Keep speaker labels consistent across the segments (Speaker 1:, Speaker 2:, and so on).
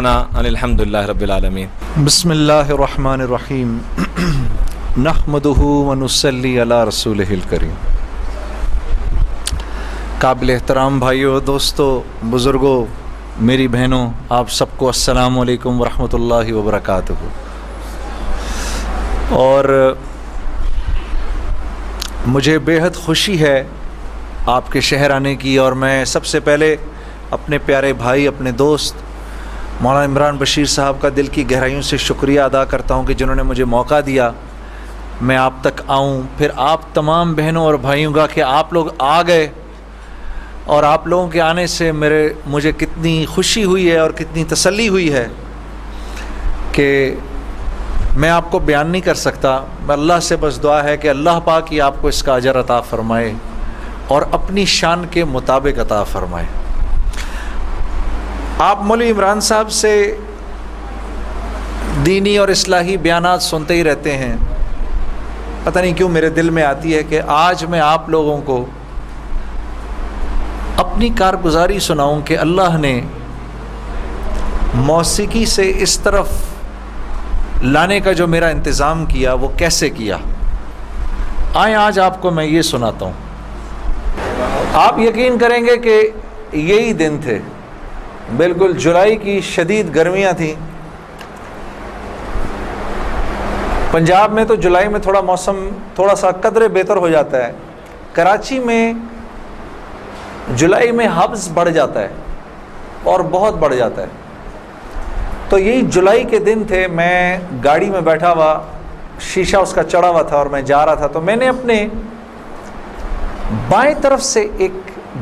Speaker 1: وافقنا الحمدللہ رب العالمین۔
Speaker 2: بسم اللہ الرحمن الرحیم نحمدہ ونصلی علی رسولہ الکریم۔ قابل احترام بھائیوں، دوستوں، بزرگوں، میری بہنوں، آپ سب کو السلام علیکم ورحمۃ اللہ وبرکاتہ۔ اور مجھے بیحد خوشی ہے آپ کے شہر آنے کی، اور میں سب سے پہلے اپنے پیارے بھائی، اپنے دوست مولانا عمران بشیر صاحب کا دل کی گہرائیوں سے شکریہ ادا کرتا ہوں کہ جنہوں نے مجھے موقع دیا میں آپ تک آؤں، پھر آپ تمام بہنوں اور بھائیوں کا کہ آپ لوگ آ گئے، اور آپ لوگوں کے آنے سے مجھے کتنی خوشی ہوئی ہے اور کتنی تسلی ہوئی ہے کہ میں آپ کو بیان نہیں کر سکتا۔ اللہ سے بس دعا ہے کہ اللہ پاک ہی آپ کو اس کا اجر عطا فرمائے اور اپنی شان کے مطابق عطا فرمائے۔ آپ مولوی عمران صاحب سے دینی اور اصلاحی بیانات سنتے ہی رہتے ہیں، پتہ نہیں کیوں میرے دل میں آتی ہے کہ آج میں آپ لوگوں کو اپنی کارگزاری سناؤں کہ اللہ نے موسیقی سے اس طرف لانے کا جو میرا انتظام کیا وہ کیسے کیا۔ آئیں آج آپ کو میں یہ سناتا ہوں۔ آپ یقین کریں گے کہ یہی دن تھے، بالکل جولائی کی شدید گرمیاں تھیں۔ پنجاب میں تو جولائی میں موسم تھوڑا سا قدرے بہتر ہو جاتا ہے، کراچی میں جولائی میں حبس بڑھ جاتا ہے اور بہت بڑھ جاتا ہے۔ تو یہی جولائی کے دن تھے، میں گاڑی میں بیٹھا ہوا، شیشہ اس کا چڑھا ہوا تھا اور میں جا رہا تھا، تو میں نے اپنے بائیں طرف سے ایک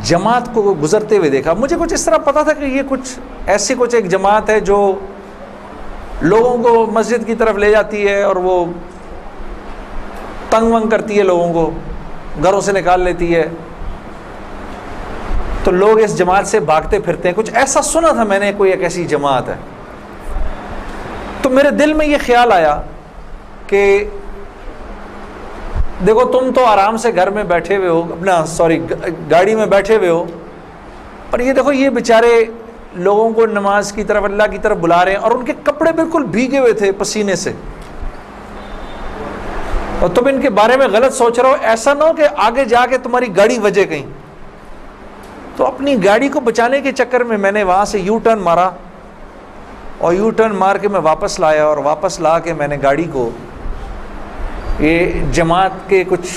Speaker 2: جماعت کو گزرتے ہوئے دیکھا۔ مجھے کچھ اس طرح پتا تھا کہ یہ کچھ ایک جماعت ہے جو لوگوں کو مسجد کی طرف لے جاتی ہے اور وہ تنگ ونگ کرتی ہے، لوگوں کو گھروں سے نکال لیتی ہے، تو لوگ اس جماعت سے بھاگتے پھرتے ہیں۔ کچھ ایسا سنا تھا میں نے، کوئی ایک ایسی جماعت ہے۔ تو میرے دل میں یہ خیال آیا کہ دیکھو تم تو آرام سے گھر میں بیٹھے ہوئے ہو، گاڑی میں بیٹھے ہوئے ہو، پر یہ دیکھو یہ بیچارے لوگوں کو نماز کی طرف، اللہ کی طرف بلا رہے ہیں، اور ان کے کپڑے بالکل بھیگے ہوئے تھے پسینے سے، اور تم ان کے بارے میں غلط سوچ رہے ہو، ایسا نہ ہو کہ آگے جا کے تمہاری گاڑی وجے کہیں۔ تو اپنی گاڑی کو بچانے کے چکر میں نے وہاں سے یو ٹرن مارا، اور یو ٹرن مار کے میں واپس لایا، اور واپس لا کے میں نے گاڑی کو یہ جماعت کے کچھ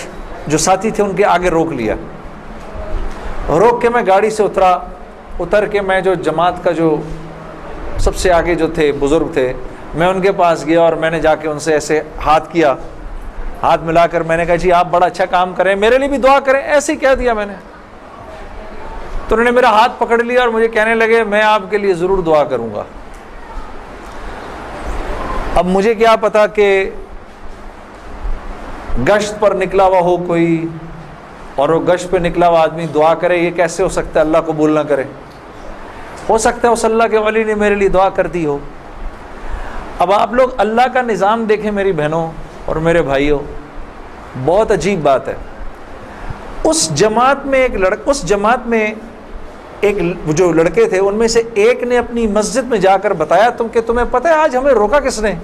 Speaker 2: جو ساتھی تھے ان کے آگے روک لیا۔ روک کے میں گاڑی سے اتر کے میں جو جماعت کا جو سب سے آگے جو تھے بزرگ تھے، میں ان کے پاس گیا اور میں نے جا کے ان سے ایسے ہاتھ کیا، ہاتھ ملا کر میں نے کہا جی آپ بڑا اچھا کام کریں، میرے لیے بھی دعا کریں، ایسے ہی کہہ دیا میں نے۔ تو انہوں نے میرا ہاتھ پکڑ لیا اور مجھے کہنے لگے میں آپ کے لیے ضرور دعا کروں گا۔ اب مجھے کیا پتا کہ گشت پر نکلا ہوا ہو کوئی، اور وہ گشت پہ نکلا ہوا آدمی دعا کرے، یہ کیسے ہو سکتا ہے اللہ قبول نہ کرے؟ ہو سکتا ہے اس اللہ کے ولی نے میرے لیے دعا کر دی ہو۔ اب آپ لوگ اللہ کا نظام دیکھیں میری بہنوں اور میرے بھائیوں، بہت عجیب بات ہے۔ اس جماعت میں ایک جو لڑکے تھے ان میں سے ایک نے اپنی مسجد میں جا کر بتایا کہ تمہیں پتہ ہے آج ہمیں روکا کس نے؟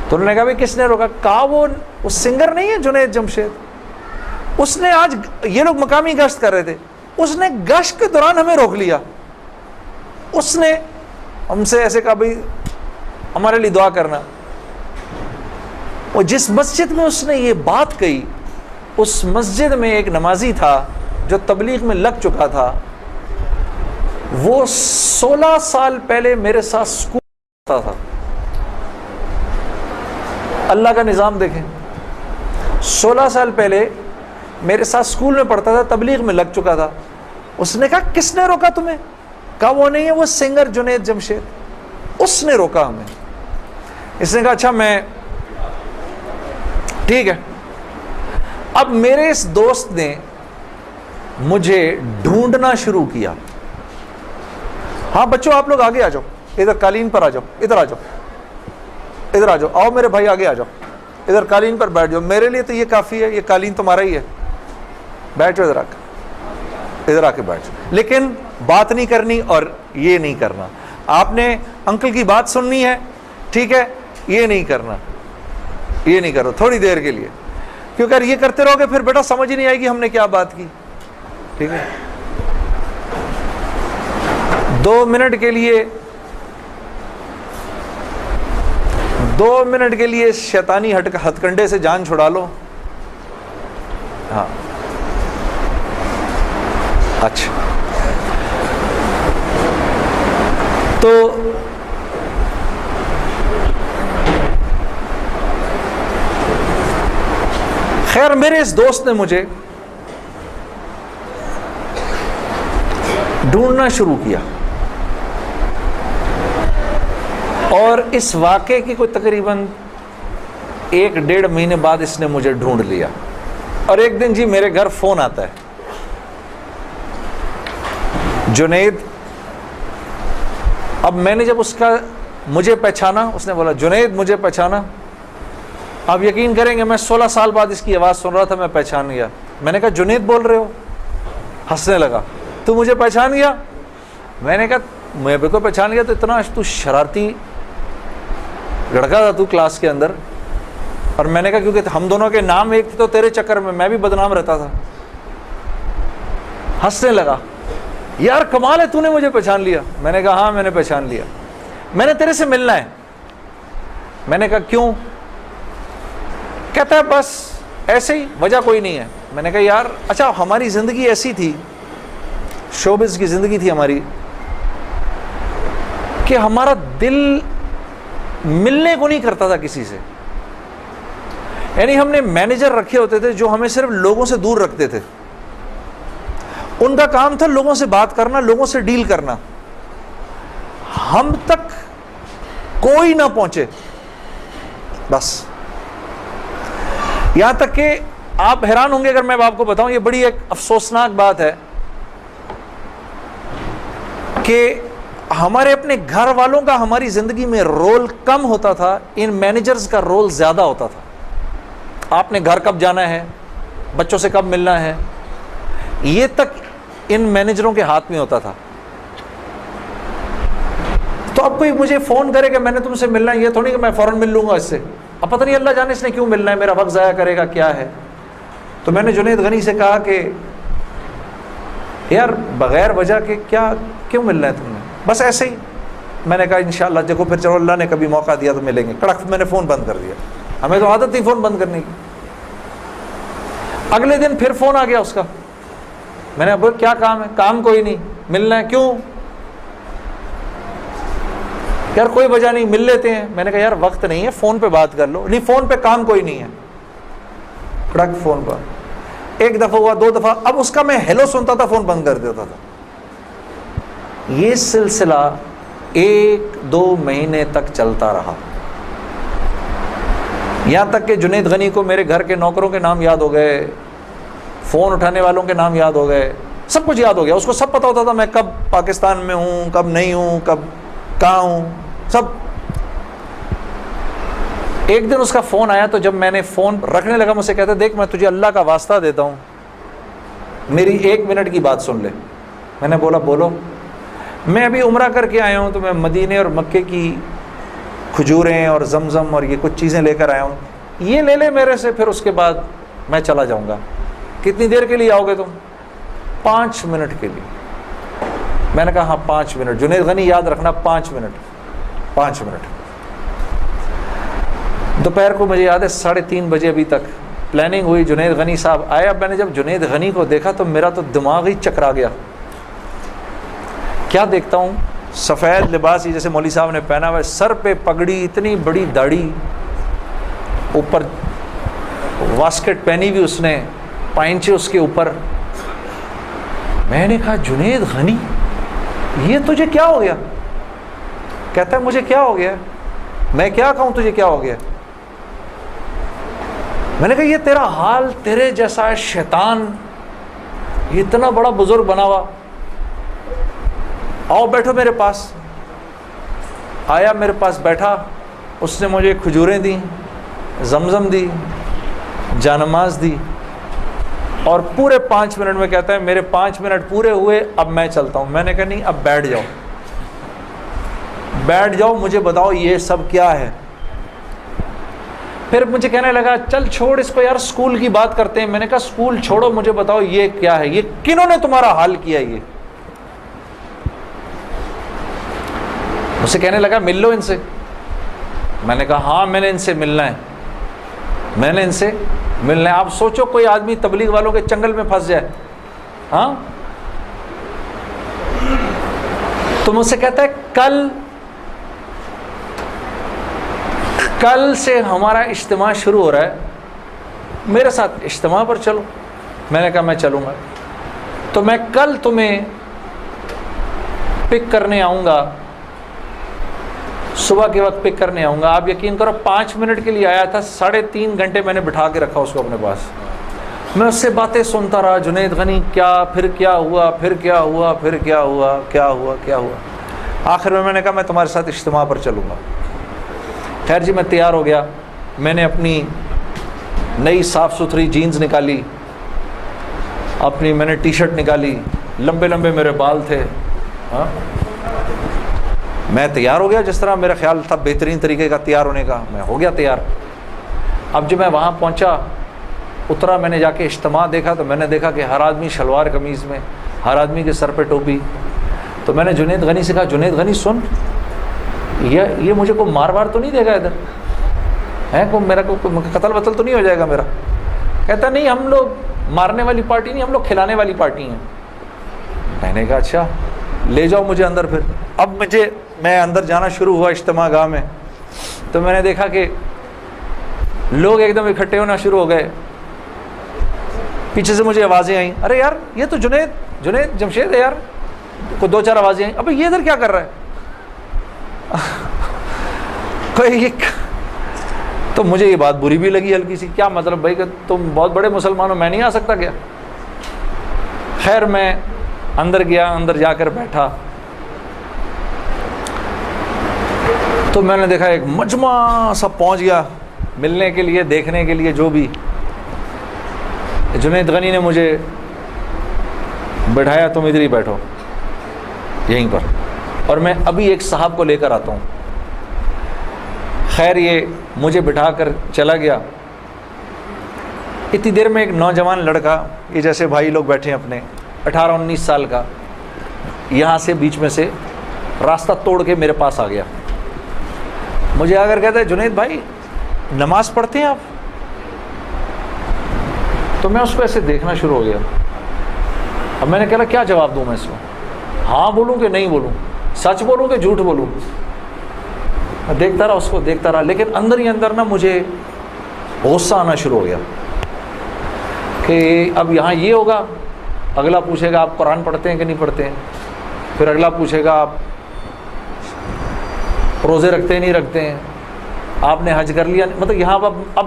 Speaker 2: تو انہوں نے کہا بھائی کس نے روکا؟ کہا وہ سنگر نہیں ہے جنید جمشید، اس نے آج، یہ لوگ مقامی گشت کر رہے تھے، اس نے گشت کے دوران ہمیں روک لیا، اس نے ہم سے ایسے کہا بھائی ہمارے لیے دعا کرنا۔ اور جس مسجد میں اس نے یہ بات کہی، اس مسجد میں ایک نمازی تھا جو تبلیغ میں لگ چکا تھا، وہ 16 سال پہلے میرے ساتھ سکول پڑھتا تھا۔ اللہ کا نظام دیکھیں، 16 سال پہلے میرے ساتھ سکول میں پڑھتا تھا، تبلیغ میں لگ چکا تھا۔ اس نے کہا کس نے روکا تمہیں؟ کہا وہ نہیں ہے، وہ سنگر جنید جمشید، اس نے روکا ہمیں۔ اس نے کہا اچھا میں ٹھیک ہے۔ اب میرے اس دوست نے مجھے ڈھونڈنا شروع کیا۔ ہاں بچوں آپ لوگ آگے آ جاؤ، ادھر قالین پر آ جاؤ، ادھر آ جاؤ، ادھر آ جاؤ، آؤ میرے بھائی آگے آ جاؤ، ادھر قالین پر بیٹھ جاؤ، میرے لیے تو یہ کافی ہے، یہ قالین تمہارا ہی ہے، بیٹھو ادھر آ کے بیٹھ جاؤ، لیکن بات نہیں کرنی اور یہ نہیں کرنا۔ آپ نے انکل کی بات سننی ہے، ٹھیک ہے، یہ نہیں کرنا، یہ نہیں کرو تھوڑی دیر کے لیے، کیونکہ اگر یہ کرتے رہو گے پھر بیٹا سمجھ ہی نہیں آئے گی ہم نے کیا بات کی، ٹھیک ہے۔ 2 منٹ کے لیے شیطانی ہتھ کنڈے سے جان چھڑا لو۔ ہاں اچھا، تو خیر میرے اس دوست نے مجھے ڈھونڈنا شروع کیا، اور اس واقعے کی کوئی تقریباً 1-1.5 مہینے بعد اس نے مجھے ڈھونڈ لیا، اور ایک دن جی میرے گھر فون آتا ہے، جنید۔ اب میں نے جب مجھے پہچانا، اس نے بولا جنید مجھے پہچانا، آپ یقین کریں گے میں 16 سال بعد اس کی آواز سن رہا تھا، میں پہچان گیا۔ میں نے کہا جنید بول رہے ہو؟ ہنسنے لگا، تو مجھے پہچان گیا؟ میں نے کہا میں بھی کو پہچان گیا، تو اتنا تو شرارتی لڑکا تھا تو کلاس کے اندر، اور میں نے کہا کیونکہ ہم دونوں کے نام ایک تھے تو تیرے چکر میں بھی بدنام رہتا تھا۔ ہنسنے لگا، یار کمال ہے تو نے مجھے پہچان لیا۔ میں نے کہا ہاں میں نے پہچان لیا، میں نے تیرے سے ملنا ہے۔ میں نے کہا کیوں؟ کہتا ہے بس ایسے ہی، وجہ کوئی نہیں ہے۔ میں نے کہا یار اچھا ہماری زندگی ایسی تھی، شوبز کی زندگی تھی ہماری، کہ ہمارا دل ملنے کو نہیں کرتا تھا کسی سے، یعنی ہم نے مینیجر رکھے ہوتے تھے جو ہمیں صرف لوگوں سے دور رکھتے تھے، ان کا کام تھا لوگوں سے بات کرنا، لوگوں سے ڈیل کرنا، ہم تک کوئی نہ پہنچے بس۔ یہاں تک کہ آپ حیران ہوں گے اگر میں آپ کو بتاؤں، یہ بڑی ایک افسوسناک بات ہے کہ ہمارے اپنے گھر والوں کا ہماری زندگی میں رول کم ہوتا تھا، ان مینیجرز کا رول زیادہ ہوتا تھا۔ آپ نے گھر کب جانا ہے، بچوں سے کب ملنا ہے، یہ تک ان مینیجروں کے ہاتھ میں ہوتا تھا۔ تو اب کوئی مجھے فون کرے کہ میں نے تم سے ملنا ہے، یہ تھوڑی کہ میں فوراً مل لوں گا اس سے، اب پتہ نہیں اللہ جانے اس نے کیوں ملنا ہے، میرا وقت ضائع کرے گا کیا ہے۔ تو میں نے جنید غنی سے کہا کہ یار بغیر وجہ کے کیوں ملنا ہے تم نے، بس ایسے ہی۔ میں نے کہا انشاءاللہ دیکھو پھر چلو اللہ نے کبھی موقع دیا تو ملیں گے، کڑک میں نے فون بند کر دیا، ہمیں تو عادت تھی فون بند کرنے کی۔ اگلے دن پھر فون آ گیا اس کا، میں نے بولا کیا کام ہے؟ کام کوئی نہیں، ملنا ہے، کیوں؟ یار کوئی وجہ نہیں، مل لیتے ہیں۔ میں نے کہا یار وقت نہیں ہے، فون پہ بات کر لو۔ نہیں فون پہ کام کوئی نہیں ہے، کڑک فون پر۔ ایک دفعہ ہوا، 2 دفعہ، اب اس کا میں ہیلو سنتا تھا فون بند کر دیتا تھا۔ یہ سلسلہ 1-2 مہینے تک چلتا رہا، یہاں تک کہ جنید غنی کو میرے گھر کے نوکروں کے نام یاد ہو گئے، فون اٹھانے والوں کے نام یاد ہو گئے، سب کچھ یاد ہو گیا۔ اس کو سب پتہ ہوتا تھا میں کب پاکستان میں ہوں، کب نہیں ہوں، کب کہاں ہوں، سب۔ ایک دن اس کا فون آیا، تو جب میں نے فون رکھنے لگا مجھ سے کہتا دیکھ میں تجھے اللہ کا واسطہ دیتا ہوں، میری 1 منٹ کی بات سن لے۔ میں نے بولا بولو۔ میں ابھی عمرہ کر کے آیا ہوں، تو میں مدینے اور مکے کی کھجوریں اور زمزم اور یہ کچھ چیزیں لے کر آیا ہوں، یہ لے لے میرے سے، پھر اس کے بعد میں چلا جاؤں گا۔ کتنی دیر کے لیے آؤ گے تم؟ 5 منٹ کے لیے۔ میں نے کہا ہاں 5 منٹ، جنید غنی یاد رکھنا 5 منٹ، 5 منٹ۔ دوپہر کو مجھے یاد ہے 3:30 بجے ابھی تک پلاننگ ہوئی، جنید غنی صاحب آئے۔ اب میں نے جب جنید غنی کو دیکھا تو میرا تو دماغ ہی چکرا گیا۔ کیا دیکھتا ہوں، سفید لباس ہی جیسے مولوی صاحب نے پہنا ہوا ہے، سر پہ پگڑی، اتنی بڑی داڑھی، اوپر واسکٹ پہنی ہوئی اس نے، پائنچے اس کے اوپر۔ میں نے کہا جنید غنی یہ تجھے کیا ہو گیا؟ کہتا ہے مجھے کیا ہو گیا؟ میں کیا کہوں تجھے کیا ہو گیا؟ میں نے کہا یہ تیرا حال، تیرے جیسا شیطان، یہ اتنا بڑا بزرگ بنا ہوا، آؤ بیٹھو میرے پاس۔ آیا میرے پاس بیٹھا، اس نے مجھے کھجوریں دیں، زمزم دی، جانماز دی، اور پورے 5 منٹ میں کہتا ہے میرے 5 منٹ پورے ہوئے، اب میں چلتا ہوں۔ میں نے کہا نہیں اب بیٹھ جاؤ۔ بیٹھ جاؤ, مجھے بتاؤ یہ سب کیا ہے. پھر مجھے کہنے لگا چل چھوڑ اس کو یار, اسکول کی بات کرتے ہیں. میں نے کہا اسکول چھوڑو, مجھے بتاؤ یہ کیا ہے, یہ کنہوں نے تمہارا حال کیا. یہ مجھ سے کہنے لگا مل لو ان سے. میں نے کہا ہاں میں نے ان سے ملنا ہے, میں نے ان سے ملنا ہے. آپ سوچو کوئی آدمی تبلیغ والوں کے چنگل میں پھنس جائے, ہاں, تو مجھ سے کہتا ہے کل سے ہمارا اجتماع شروع ہو رہا ہے, میرے ساتھ اجتماع پر چلو. میں نے کہا میں چلوں گا. تو میں کل تمہیں پک کرنے آؤں گا, صبح کے وقت پک کرنے آؤں گا. آپ یقین کرو 5 منٹ کے لیے آیا تھا, 3.5 گھنٹے میں نے بٹھا کے رکھا اس کو اپنے پاس. میں اس سے باتیں سنتا رہا, جنید غنی کیا, پھر کیا ہوا, پھر کیا ہوا, پھر کیا ہوا, کیا ہوا, کیا ہوا. آخر میں نے کہا میں تمہارے ساتھ اجتماع پر چلوں گا. خیر جی, میں تیار ہو گیا. میں نے اپنی نئی صاف ستھری جینز نکالی, اپنی میں نے ٹی شرٹ نکالی, لمبے لمبے میرے بال تھے, ہاں, میں تیار ہو گیا جس طرح میرا خیال تھا بہترین طریقے کا تیار ہونے کا. میں ہو گیا تیار. اب جب میں وہاں پہنچا, اترا, میں نے جا کے اجتماع دیکھا تو میں نے دیکھا کہ ہر آدمی شلوار قمیض میں, ہر آدمی کے سر پہ ٹوپی. تو میں نے جنید غنی سے کہا جنید غنی سن, یہ مجھے کو مار وار تو نہیں دے گا ادھر ہے, کو میرا کو قتل وتل تو نہیں ہو جائے گا میرا. کہتا نہیں ہم لوگ مارنے والی پارٹی نہیں, ہم لوگ کھلانے والی پارٹی ہیں. میں نے کہا اچھا لے جاؤ مجھے اندر. پھر اب میں اندر جانا شروع ہوا اجتماع گاہ میں, تو میں نے دیکھا کہ لوگ ایک دم اکٹھے ہونا شروع ہو گئے. پیچھے سے مجھے آوازیں آئیں, ارے یار یہ تو جنید جمشید ہے یار. کو 2-4 آوازیں آئیں, ابھی یہ ادھر کیا کر رہا ہے کوئی. تو مجھے یہ بات بری بھی لگی ہلکی سی, کیا مطلب بھائی کہ تم بہت بڑے مسلمان ہو, میں نہیں آ سکتا کیا. خیر میں اندر گیا, اندر جا کر بیٹھا تو میں نے دیکھا ایک مجمع سب پہنچ گیا ملنے کے لیے, دیکھنے کے لیے. جو بھی جنید غنی نے مجھے بٹھایا, تم ادھر ہی بیٹھو یہیں پر, اور میں ابھی ایک صاحب کو لے کر آتا ہوں. خیر یہ مجھے بٹھا کر چلا گیا. اتنی دیر میں ایک نوجوان لڑکا, یہ جیسے بھائی لوگ بیٹھے ہیں اپنے, 18-19 سال کا, یہاں سے بیچ میں سے راستہ توڑ کے میرے پاس آ گیا. مجھے آ کر کہتا ہے جنید بھائی نماز پڑھتے ہیں آپ؟ تو میں اس کو ایسے دیکھنا شروع ہو گیا. اب میں نے کہا کیا جواب دوں میں اس کو, ہاں بولوں کہ نہیں بولوں, سچ بولوں کہ جھوٹ بولوں. میں دیکھتا رہا اس کو, دیکھتا رہا, لیکن اندر ہی اندر نا مجھے غصہ آنا شروع ہو گیا کہ اب یہاں یہ ہوگا, اگلا پوچھے گا آپ قرآن پڑھتے ہیں کہ نہیں پڑھتے ہیں, پھر اگلا پوچھے گا آپ روزے رکھتے ہیں نہیں رکھتے ہیں, آپ نے حج کر لیا. مطلب یہاں اب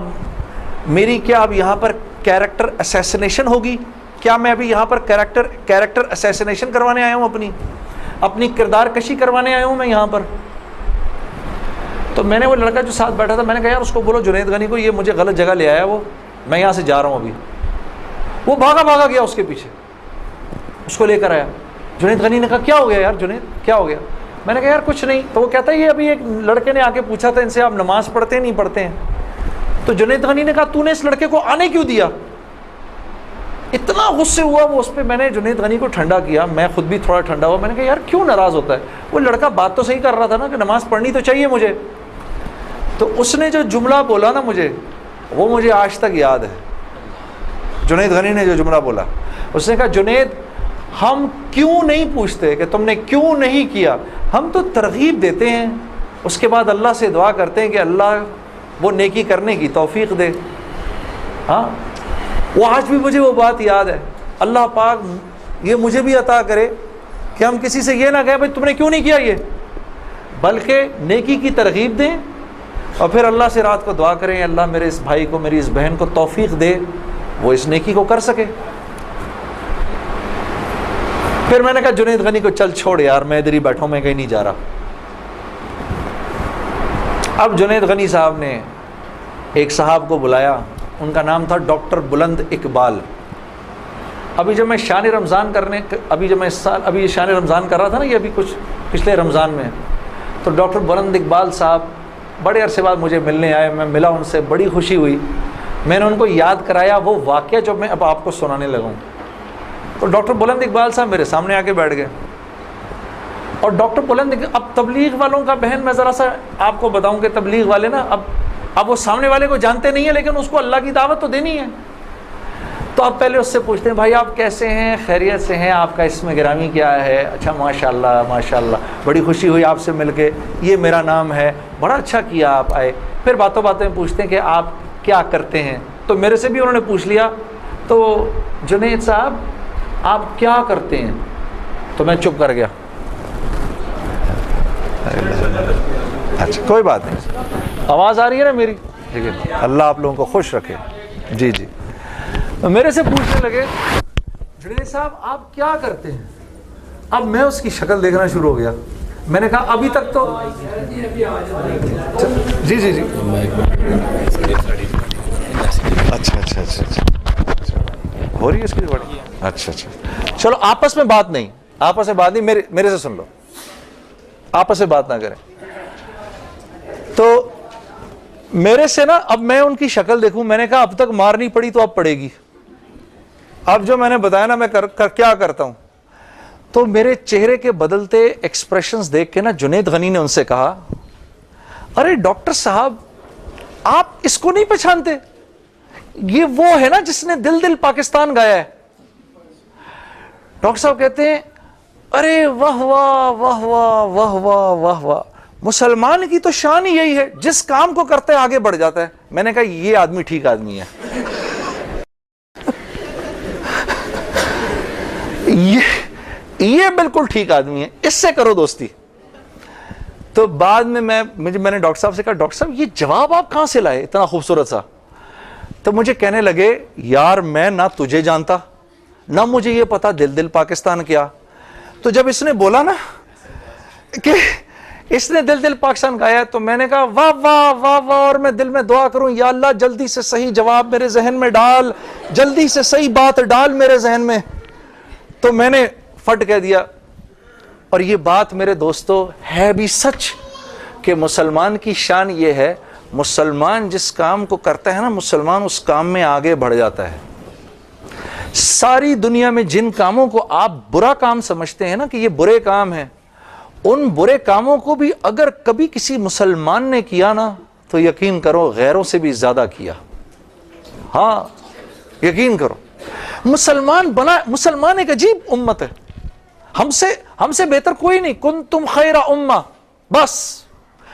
Speaker 2: میری کیا اب یہاں پر کیریکٹر اسیسنیشن ہوگی کیا؟ میں ابھی یہاں پر کیریکٹر اسیسنیشن کروانے آیا ہوں, اپنی کردار کشی کروانے آیا ہوں میں یہاں پر. تو میں نے وہ لڑکا جو ساتھ بیٹھا تھا, میں نے کہا یار اس کو بولو جنید غنی کو یہ مجھے غلط جگہ لے آیا, وہ میں یہاں سے جا رہا ہوں ابھی. وہ بھاگا گیا اس کے پیچھے, اس کو لے کر آیا. جنید غنی نے کہا کیا ہو گیا یار جنید, کیا ہو گیا؟ میں نے کہا یار کچھ نہیں. تو وہ کہتا ہے یہ ابھی ایک لڑکے نے آ کے پوچھا تھا ان سے آپ نماز پڑھتے ہیں نہیں پڑھتے ہیں. تو جنید غنی نے کہا تو نے اس لڑکے کو آنے کیوں دیا؟ اتنا غصے ہوا وہ اس پہ. میں نے جنید غنی کو ٹھنڈا کیا, میں خود بھی تھوڑا ٹھنڈا ہوا. میں نے کہا یار کیوں ناراض ہوتا ہے, وہ لڑکا بات تو صحیح کر رہا تھا نا کہ نماز پڑھنی تو چاہیے مجھے. تو اس نے جو جملہ بولا نا مجھے, وہ مجھے آج تک یاد ہے. جنید غنی نے جو جملہ بولا, اس نے کہا جنید ہم کیوں نہیں پوچھتے کہ تم نے کیوں نہیں کیا, ہم تو ترغیب دیتے ہیں, اس کے بعد اللہ سے دعا کرتے ہیں کہ اللہ وہ نیکی کرنے کی توفیق دے. ہاں وہ آج بھی مجھے وہ بات یاد ہے. اللہ پاک یہ مجھے بھی عطا کرے کہ ہم کسی سے یہ نہ کہیں بھائی تم نے کیوں نہیں کیا یہ, بلکہ نیکی کی ترغیب دیں اور پھر اللہ سے رات کو دعا کریں اللہ میرے اس بھائی کو, میری اس بہن کو توفیق دے وہ اس نیکی کو کر سکے. پھر میں نے کہا جنید غنی کو چل چھوڑ یار, میں ادھر ہی بیٹھا ہوں, میں کہیں نہیں جا رہا. اب جنید غنی صاحب نے ایک صاحب کو بلایا, ان کا نام تھا ڈاکٹر بلند اقبال. ابھی جب میں شان رمضان ابھی شان رمضان کر رہا تھا نا, یہ ابھی کچھ پچھلے رمضان میں, تو ڈاکٹر بلند اقبال صاحب بڑے عرصے بعد مجھے ملنے آئے، میں ملا ان سے، بڑی خوشی ہوئی، میں نے ان کو یاد کرایا وہ واقعہ جو میں اب آپ کو سنانے لگا ہوں۔ تو ڈاکٹر بلند اقبال صاحب میرے سامنے آ کے بیٹھ گئے، اور ڈاکٹر بلند اب تبلیغ والوں کا بہن میں ذرا سا آپ کو بتاؤں کہ تبلیغ والے نا اب وہ سامنے والے کو جانتے نہیں ہیں، لیکن اس کو اللہ کی دعوت تو دینی ہے، تو آپ پہلے اس سے پوچھتے ہیں بھائی آپ کیسے ہیں، خیریت سے ہیں، آپ کا اسم گرامی کیا ہے؟ اچھا ماشاءاللہ ماشاءاللہ، بڑی خوشی ہوئی آپ سے مل کے، یہ میرا نام ہے، بڑا اچھا کیا آپ آئے۔ پھر باتوں باتوں میں پوچھتے ہیں کہ آپ کیا کرتے ہیں، تو میرے سے بھی انہوں نے پوچھ لیا، تو جنید صاحب آپ کیا کرتے ہیں؟ تو میں چپ کر گیا۔ اچھا کوئی بات نہیں، آواز آ رہی ہے نا میری؟ ٹھیک ہے، اللہ آپ لوگوں کو خوش رکھے۔ جی جی، میرے سے پوچھنے لگے جنید صاحب آپ کیا کرتے ہیں؟ اب میں اس کی شکل دیکھنا شروع ہو گیا، میں نے کہا ابھی تک تو جی جی جی اچھا اچھا اچھا اچھا ہو رہی ہے اس کی بڑی، اچھا اچھا چلو آپس میں بات نہیں، آپس میں بات نہیں، میرے سے سن لو، آپس میں بات نہ کریں۔ تو میرے سے نا اب میں ان کی شکل دیکھوں، میں نے کہا اب تک مار نہیں پڑی تو اب پڑے گی، اب جو میں نے بتایا نا میں کیا کرتا ہوں۔ تو میرے چہرے کے بدلتے ایکسپریشنز دیکھ کے نا جنید غنی نے ان سے کہا ارے ڈاکٹر صاحب آپ اس کو نہیں پہچانتے، یہ وہ ہے نا جس نے دل دل پاکستان گایا ہے۔ ڈاکٹر صاحب کہتے ہیں ارے واہ واہ واہ واہ واہ واہ واہ واہ، مسلمان کی تو شان ہی یہی ہے، جس کام کو کرتے آگے بڑھ جاتا ہے۔ میں نے کہا یہ آدمی ٹھیک آدمی ہے، یہ بالکل ٹھیک آدمی ہے، اس سے کرو دوستی۔ تو بعد میں میں نے ڈاکٹر صاحب سے کہا ڈاکٹر صاحب یہ جواب آپ کہاں سے لائے اتنا خوبصورت سا؟ تو مجھے کہنے لگے یار میں نہ تجھے جانتا نہ مجھے یہ پتا دل دل پاکستان کیا۔ تو جب اس نے بولا نا کہ اس نے دل دل پاکستان گایا تو میں نے کہا واہ واہ واہ واہ، اور میں دل میں دعا کروں یا اللہ جلدی سے صحیح جواب میرے ذہن میں ڈال، جلدی سے صحیح بات ڈال میرے ذہن میں۔ تو میں نے فٹ کہہ دیا، اور یہ بات میرے دوستو ہے بھی سچ کہ مسلمان کی شان یہ ہے، مسلمان جس کام کو کرتا ہے نا مسلمان اس کام میں آگے بڑھ جاتا ہے۔ ساری دنیا میں جن کاموں کو آپ برا کام سمجھتے ہیں نا کہ یہ برے کام ہیں، ان برے کاموں کو بھی اگر کبھی کسی مسلمان نے کیا نا تو یقین کرو غیروں سے بھی زیادہ کیا۔ ہاں یقین کرو، مسلمان ایک عجیب امت ہے، ہم سے بہتر کوئی نہیں، کنتم خیر امہ، بس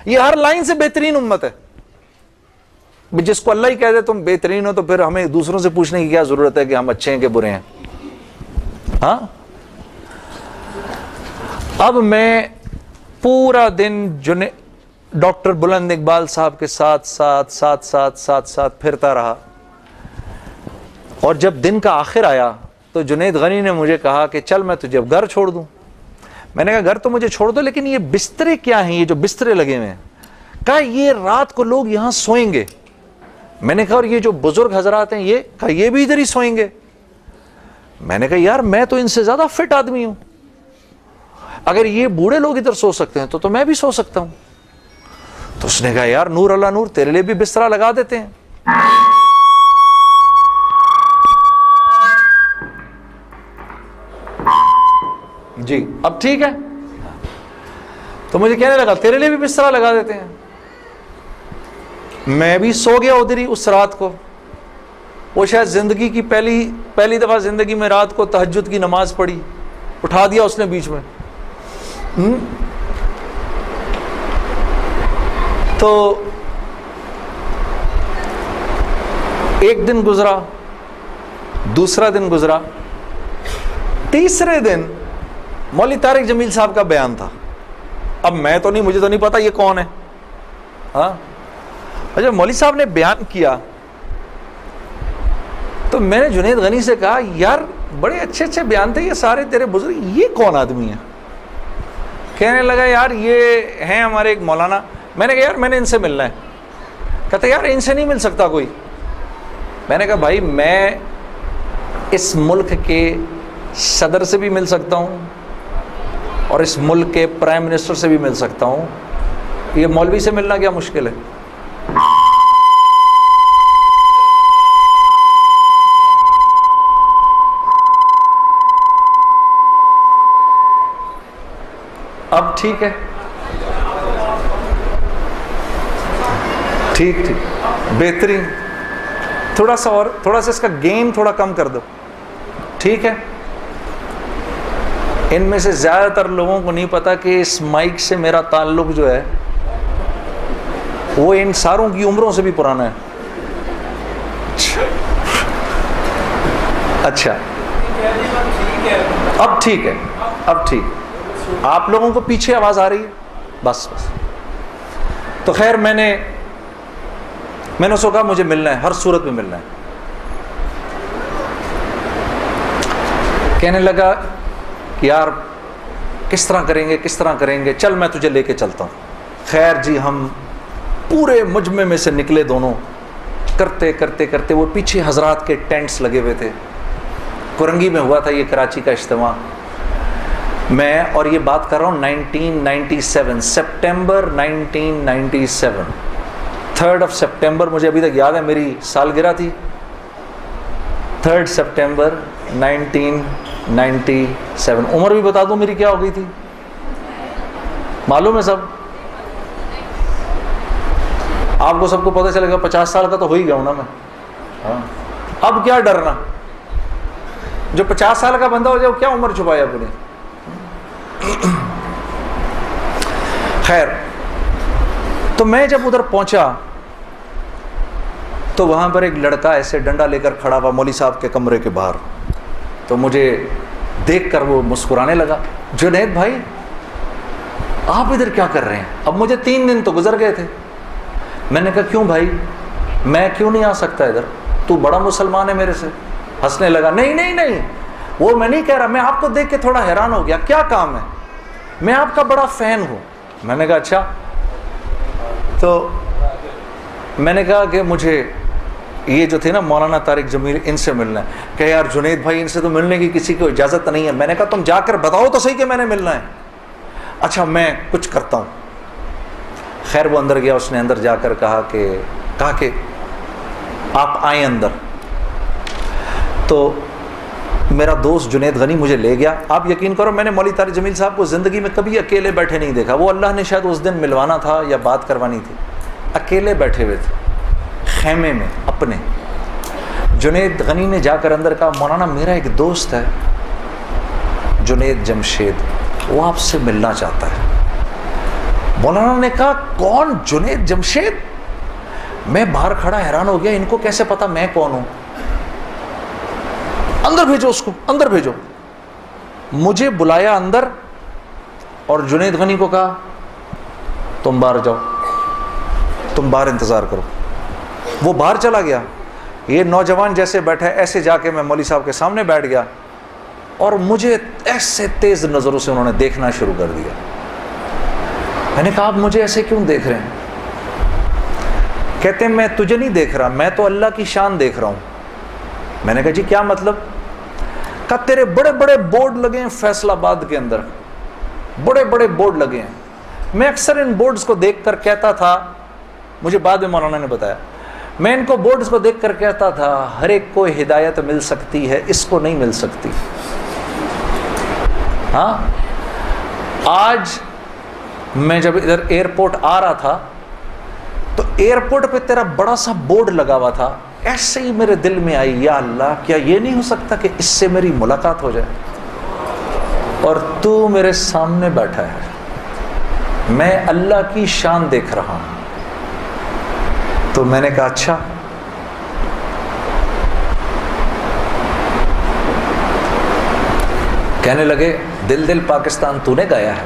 Speaker 2: یہ ہر لائن سے بہترین امت ہے۔ جس کو اللہ ہی کہہ دے تم بہترین ہو تو پھر ہمیں دوسروں سے پوچھنے کی کیا ضرورت ہے کہ ہم اچھے ہیں کہ برے ہیں؟ ہاں اب میں پورا دن ڈاکٹر بلند اقبال صاحب کے ساتھ پھرتا رہا، اور جب دن کا آخر آیا تو جنید غنی نے مجھے کہا کہ چل میں تجھے اب گھر چھوڑ دوں۔ میں نے کہا گھر تو مجھے چھوڑ دو، لیکن یہ بسترے کیا ہیں، یہ جو بسترے لگے ہوئے ہیں؟ کہا یہ رات کو لوگ یہاں سوئیں گے۔ میں نے کہا اور یہ جو بزرگ حضرات ہیں یہ بھی ادھر ہی سوئیں گے؟ میں نے کہا یار میں تو ان سے زیادہ فٹ آدمی ہوں، اگر یہ بوڑھے لوگ ادھر سو سکتے ہیں تو میں بھی سو سکتا ہوں۔ تو اس نے کہا یار نور اللہ نور، تیرے لیے بھی بسترا لگا دیتے ہیں۔ جی اب ٹھیک ہے، تو مجھے کہنے لگا تیرے لیے بھی بسترا لگا دیتے ہیں۔ میں بھی سو گیا ادھر ہی اس رات کو۔ وہ شاید زندگی کی پہلی دفعہ زندگی میں رات کو تہجد کی نماز پڑھی، اٹھا دیا اس نے بیچ میں۔ تو ایک دن گزرا، دوسرا دن گزرا، تیسرے دن مولوی طارق جمیل صاحب کا بیان تھا۔ اب مجھے تو نہیں پتا یہ کون ہے، ہاں جب مولوی صاحب نے بیان کیا تو میں نے جنید غنی سے کہا یار بڑے اچھے اچھے بیان تھے یہ سارے تیرے بزرگ، یہ کون آدمی ہے؟ کہنے لگا یار یہ ہیں ہمارے ایک مولانا۔ میں نے کہا یار میں نے ان سے ملنا ہے۔ کہتے یار ان سے نہیں مل سکتا کوئی۔ میں نے کہا بھائی میں اس ملک کے صدر سے بھی مل سکتا ہوں اور اس ملک کے پرائم منسٹر سے بھی مل سکتا ہوں، یہ مولوی سے ملنا کیا مشکل ہے؟ اب ٹھیک ہے؟ ٹھیک بہترین. تھوڑا سا اور، تھوڑا سا اس کا گین تھوڑا کم کر دو. ٹھیک ہے. ان میں سے زیادہ تر لوگوں کو نہیں پتا کہ اس مائک سے میرا تعلق جو ہے وہ ان ساروں کی عمروں سے بھی پرانا ہے. اچھا اب ٹھیک ہے، اب ٹھیک. آپ لوگوں کو پیچھے آواز آ رہی ہے؟ بس. تو خیر میں نے اس کو کہا مجھے ملنا ہے، ہر صورت میں ملنا ہے. کہنے لگا یار کس طرح کریں گے، چل میں تجھے لے کے چلتا ہوں. خیر جی ہم پورے مجمع میں سے نکلے دونوں، کرتے وہ پیچھے حضرات کے ٹینٹس لگے ہوئے تھے. کرنگی میں ہوا تھا یہ کراچی کا اجتماع. میں اور یہ بات کر رہا ہوں 1997 سپٹمبر 1997 3 سپٹمبر مجھے ابھی تک یاد ہے، میری سالگرہ تھی 3 سپٹمبر 1997. عمر بھی بتا دوں میری کیا ہو گئی تھی، معلوم ہے سب؟ آپ کو سب کو پتہ چلے گا 50 سال کا تو ہو ہی گیا ہوں نا میں. ہاں اب کیا ڈرنا، جو 50 سال کا بندہ ہو جائے وہ کیا عمر چھپایا اپنی. خیر تو میں جب ادھر پہنچا تو وہاں پر ایک لڑکا ایسے ڈنڈا لے کر کھڑا ہوا مولوی صاحب کے کمرے کے باہر. تو مجھے دیکھ کر وہ مسکرانے لگا، جنید بھائی آپ ادھر کیا کر رہے ہیں؟ اب مجھے 3 دن تو گزر گئے تھے. میں نے کہا کیوں بھائی، میں کیوں نہیں آ سکتا ادھر، تو بڑا مسلمان ہے میرے سے. ہنسنے لگا، نہیں وہ میں نہیں کہہ رہا، میں آپ کو دیکھ کے تھوڑا حیران ہو گیا، کیا کام ہے؟ میں آپ کا بڑا فین ہوں. میں نے کہا اچھا. تو میں نے کہا کہ مجھے یہ جو تھے نا مولانا طارق جمیل، ان سے ملنا ہے. کہ یار جنید بھائی ان سے تو ملنے کی کسی کو اجازت نہیں ہے. میں نے کہا تم جا کر بتاؤ تو صحیح کہ میں نے ملنا ہے. اچھا میں کچھ کرتا ہوں. خیر وہ اندر گیا، اس نے اندر جا کر کہا کہ آپ آئیں اندر. تو میرا دوست جنید غنی مجھے لے گیا. آپ یقین کرو میں نے مولوی طارق جمیل صاحب کو زندگی میں کبھی اکیلے بیٹھے نہیں دیکھا. وہ اللہ نے شاید اس دن ملوانا تھا یا بات کروانی تھی، اکیلے بیٹھے ہوئے تھے خیمے میں اپنے. جنید غنی نے جا کر اندر کہا مولانا میرا ایک دوست ہے جنید جمشید، وہ آپ سے ملنا چاہتا ہے. مولانا نے کہا کون؟ جنید جمشید؟ میں باہر کھڑا حیران ہو گیا، ان کو کیسے پتا میں کون ہوں؟ اندر بھیجو اس کو، اندر بھیجو. مجھے بلایا اندر اور جنید غنی کو کہا تم باہر جاؤ، تم باہر انتظار کرو. وہ باہر چلا گیا. یہ نوجوان جیسے بیٹھا ایسے جا کے میں مولوی صاحب کے سامنے بیٹھ گیا اور مجھے ایسے تیز نظروں سے انہوں نے دیکھنا شروع کر دیا. میں نے کہا آپ مجھے ایسے کیوں دیکھ رہے ہیں؟ کہتے ہیں میں تجھے نہیں دیکھ رہا، میں تو اللہ کی شان دیکھ رہا ہوں. میں نے کہا جی کیا مطلب؟ کہا تیرے بڑے بڑے بورڈ لگے ہیں فیصل آباد کے اندر، بڑے بڑے بورڈ لگے ہیں. میں اکثر ان بورڈز کو دیکھ کر کہتا تھا، مجھے بعد میں مولانا نے بتایا، میں ان کو بورڈز کو دیکھ کر کہتا تھا ہر ایک کو ہدایت مل سکتی ہے، اس کو نہیں مل سکتی. ہاں آج میں جب ادھر ایئرپورٹ آ رہا تھا تو ایئرپورٹ پہ تیرا بڑا سا بورڈ لگا ہوا تھا. ایسے ہی میرے دل میں آئی یا اللہ کیا یہ نہیں ہو سکتا کہ اس سے میری ملاقات ہو جائے، اور تو میرے سامنے بیٹھا ہے، میں اللہ کی شان دیکھ رہا ہوں. تو میں نے کہا اچھا. کہنے لگے دل پاکستان تو نے گایا ہے.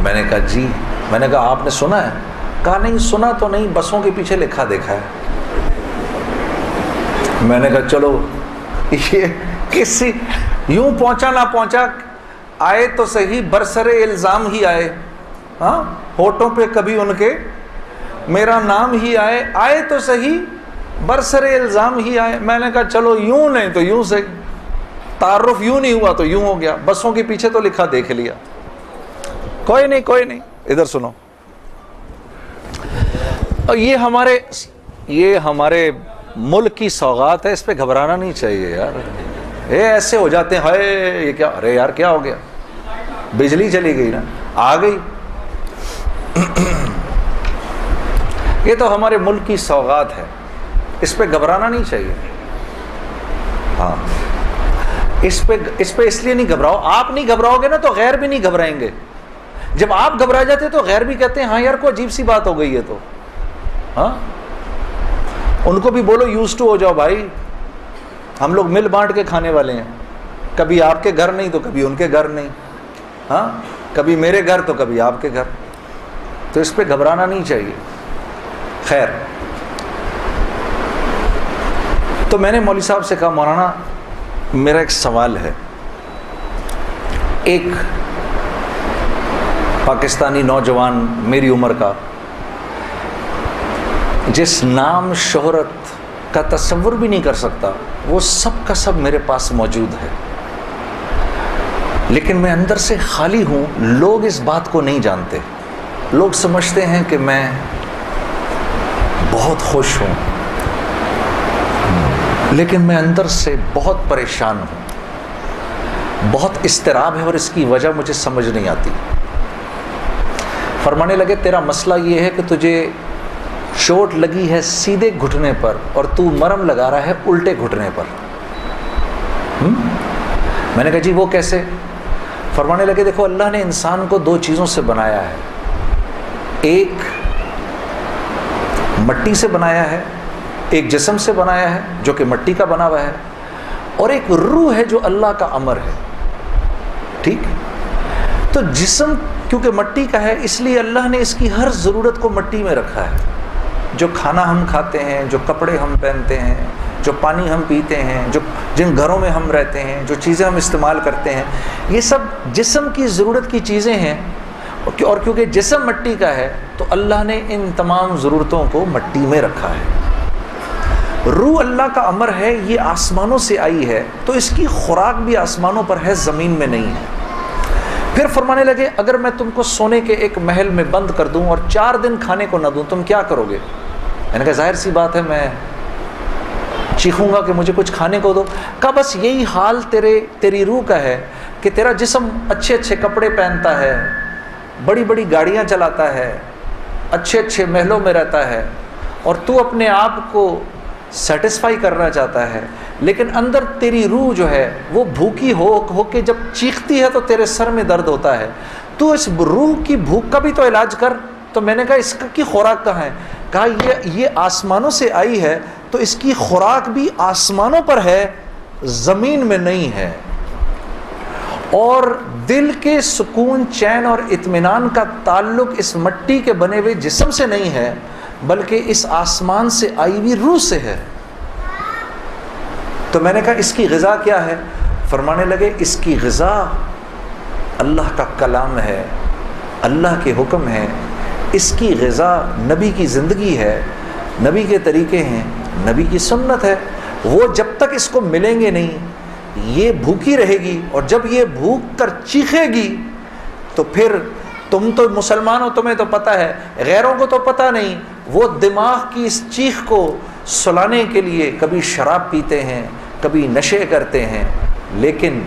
Speaker 2: میں نے کہا جی. میں نے کہا آپ نے سنا ہے؟ کہا نہیں سنا تو نہیں، بسوں کے پیچھے لکھا دیکھا ہے. میں نے کہا چلو یہ کسی یوں پہنچا نہ پہنچا، آئے تو صحیح برسر الزام ہی آئے. ہاں ہوٹوں پہ کبھی ان کے میرا نام ہی آئے تو صحیح برسر الزام ہی آئے. میں نے کہا چلو یوں نہیں تو یوں سے، تعارف یوں نہیں ہوا تو یوں ہو گیا، بسوں کے پیچھے تو لکھا دیکھ لیا. کوئی نہیں ادھر سنو. اور یہ ہمارے ملک کی سوغات ہے، اس پہ گھبرانا نہیں چاہیے یار. ایسے ہو جاتے ہیں، ہائے یہ کیا، ارے یار کیا ہو گیا، بجلی چلی گئی نا، آ گئی. یہ تو ہمارے ملک کی سوغات ہے، اس پہ گھبرانا نہیں چاہیے. ہاں اس پہ اس لیے نہیں گھبراؤ. آپ نہیں گھبراؤ گے نا تو غیر بھی نہیں گھبرائیں گے. جب آپ گھبرا جاتے تو غیر بھی کہتے ہیں ہاں یار کوئی عجیب سی بات ہو گئی ہے. تو ہاں ان کو بھی بولو یوز ٹو ہو جاؤ بھائی، ہم لوگ مل بانٹ کے کھانے والے ہیں. کبھی آپ کے گھر نہیں تو کبھی ان کے گھر نہیں، ہاں کبھی میرے گھر تو کبھی آپ کے گھر. تو اس پہ گھبرانا نہیں چاہیے. خیر، تو میں نے مولوی صاحب سے کہا مولانا میرا ایک سوال ہے. ایک پاکستانی نوجوان میری عمر کا، جس نام شہرت کا تصور بھی نہیں کر سکتا، وہ سب کا سب میرے پاس موجود ہے، لیکن میں اندر سے خالی ہوں. لوگ اس بات کو نہیں جانتے. لوگ سمجھتے ہیں کہ میں بہت خوش ہوں، لیکن میں اندر سے بہت پریشان ہوں. بہت اضطراب ہے اور اس کی وجہ مجھے سمجھ نہیں آتی. فرمانے لگے تیرا مسئلہ یہ ہے کہ تجھے چوٹ لگی ہے سیدھے گھٹنے پر اور تو مرم لگا رہا ہے الٹے گھٹنے پر. میں نے کہا جی وہ کیسے؟ فرمانے لگے دیکھو اللہ نے انسان کو دو چیزوں سے بنایا ہے. ایک مٹی سے بنایا ہے، ایک جسم سے بنایا ہے جو کہ مٹی کا بنا ہوا ہے، اور ایک روح ہے جو اللہ کا امر ہے. ٹھیک؟ تو جسم کیونکہ مٹی کا ہے اس لیے اللہ نے اس کی ہر ضرورت کو مٹی میں رکھا ہے. جو کھانا ہم کھاتے ہیں، جو کپڑے ہم پہنتے ہیں، جو پانی ہم پیتے ہیں، جن گھروں میں ہم رہتے ہیں، جو چیزیں ہم استعمال کرتے ہیں، یہ سب جسم کی ضرورت کی چیزیں ہیں. اور کیونکہ جسم مٹی کا ہے تو اللہ نے ان تمام ضرورتوں کو مٹی میں رکھا ہے. روح اللہ کا امر ہے، یہ آسمانوں سے آئی ہے تو اس کی خوراک بھی آسمانوں پر ہے، زمین میں نہیں ہے. پھر فرمانے لگے اگر میں تم کو سونے کے ایک محل میں بند کر دوں اور 4 دن کھانے کو نہ دوں تم کیا کرو گے؟ میں نے کہا ظاہر سی بات ہے میں چیخوں گا کہ مجھے کچھ کھانے کو دو. کہا بس یہی حال تیری روح کا ہے کہ تیرا جسم اچھے اچھے کپڑے پہنتا ہے، بڑی بڑی گاڑیاں چلاتا ہے، اچھے اچھے محلوں میں رہتا ہے، اور تو اپنے آپ کو سیٹسفائی کرنا چاہتا ہے، لیکن اندر تیری روح جو ہے وہ بھوکی ہو کے جب چیختی ہے تو تیرے سر میں درد ہوتا ہے. تو اس روح کی بھوک کا بھی تو علاج کر. تو میں نے کہا اس کی خوراک کہاں ہے؟ کہا یہ آسمانوں سے آئی ہے تو اس کی خوراک بھی آسمانوں پر ہے، زمین میں نہیں ہے. اور دل کے سکون، چین اور اطمینان کا تعلق اس مٹی کے بنے ہوئے جسم سے نہیں ہے بلکہ اس آسمان سے آئی ہوئی روح سے ہے. تو میں نے کہا اس کی غذا کیا ہے؟ فرمانے لگے اس کی غذا اللہ کا کلام ہے، اللہ کے حکم ہے. اس کی غذا نبی کی زندگی ہے، نبی کے طریقے ہیں، نبی کی سنت ہے. وہ جب تک اس کو ملیں گے نہیں یہ بھوکی رہے گی، اور جب یہ بھوک کر چیخے گی تو پھر تم تو مسلمان ہو، تمہیں تو پتہ ہے، غیروں کو تو پتہ نہیں. وہ دماغ کی اس چیخ کو سلانے کے لیے کبھی شراب پیتے ہیں، کبھی نشے کرتے ہیں، لیکن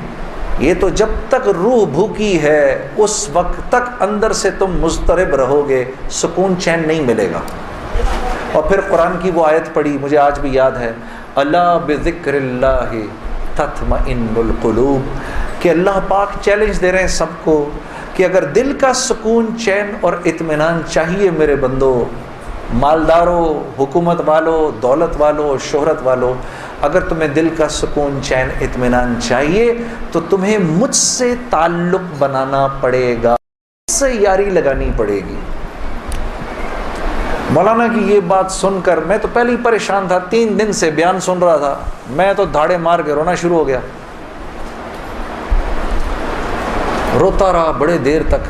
Speaker 2: یہ تو جب تک روح بھوکی ہے اس وقت تک اندر سے تم مضطرب رہو گے، سکون چین نہیں ملے گا. اور پھر قرآن کی وہ آیت پڑھی مجھے آج بھی یاد ہے، الا بذکر اللہ تطمئن القلوب، کہ اللہ پاک چیلنج دے رہے ہیں سب کو کہ اگر دل کا سکون، چین اور اطمینان چاہیے میرے بندو، مالداروں، حکومت والوں، دولت والوں، شہرت والوں، اگر تمہیں دل کا سکون، چین، اطمینان چاہیے تو تمہیں مجھ سے تعلق بنانا پڑے گا، مجھ سے یاری لگانی پڑے گی. مولانا کی یہ بات سن کر میں تو پہلے ہی پریشان تھا، 3 دن سے بیان سن رہا تھا، میں تو دھاڑے مار کے رونا شروع ہو گیا. روتا رہا بڑے دیر تک.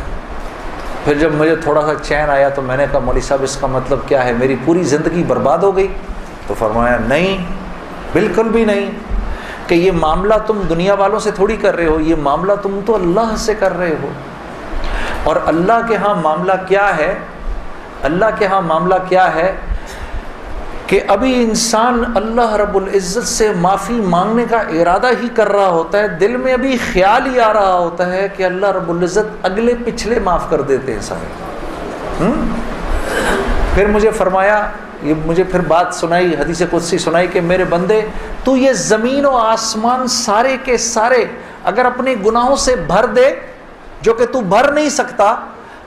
Speaker 2: پھر جب مجھے تھوڑا سا چین آیا تو میں نے کہا مولوی صاحب اس کا مطلب کیا ہے، میری پوری زندگی برباد ہو گئی؟ تو فرمایا نہیں، بالکل بھی نہیں، کہ یہ معاملہ تم دنیا والوں سے تھوڑی کر رہے ہو، یہ معاملہ تم تو اللہ سے کر رہے ہو. اور اللہ کے ہاں معاملہ کیا ہے؟ اللہ کے ہاں معاملہ کیا ہے کہ ابھی انسان اللہ رب العزت سے معافی مانگنے کا ارادہ ہی کر رہا ہوتا ہے، دل میں ابھی خیال ہی آ رہا ہوتا ہے کہ اللہ رب العزت اگلے پچھلے معاف کر دیتے ہیں سارے۔ پھر مجھے فرمایا، یہ مجھے پھر بات سنائی، حدیث قدسی سنائی کہ میرے بندے، تو یہ زمین و آسمان سارے کے سارے اگر اپنے گناہوں سے بھر دے، جو کہ تو بھر نہیں سکتا،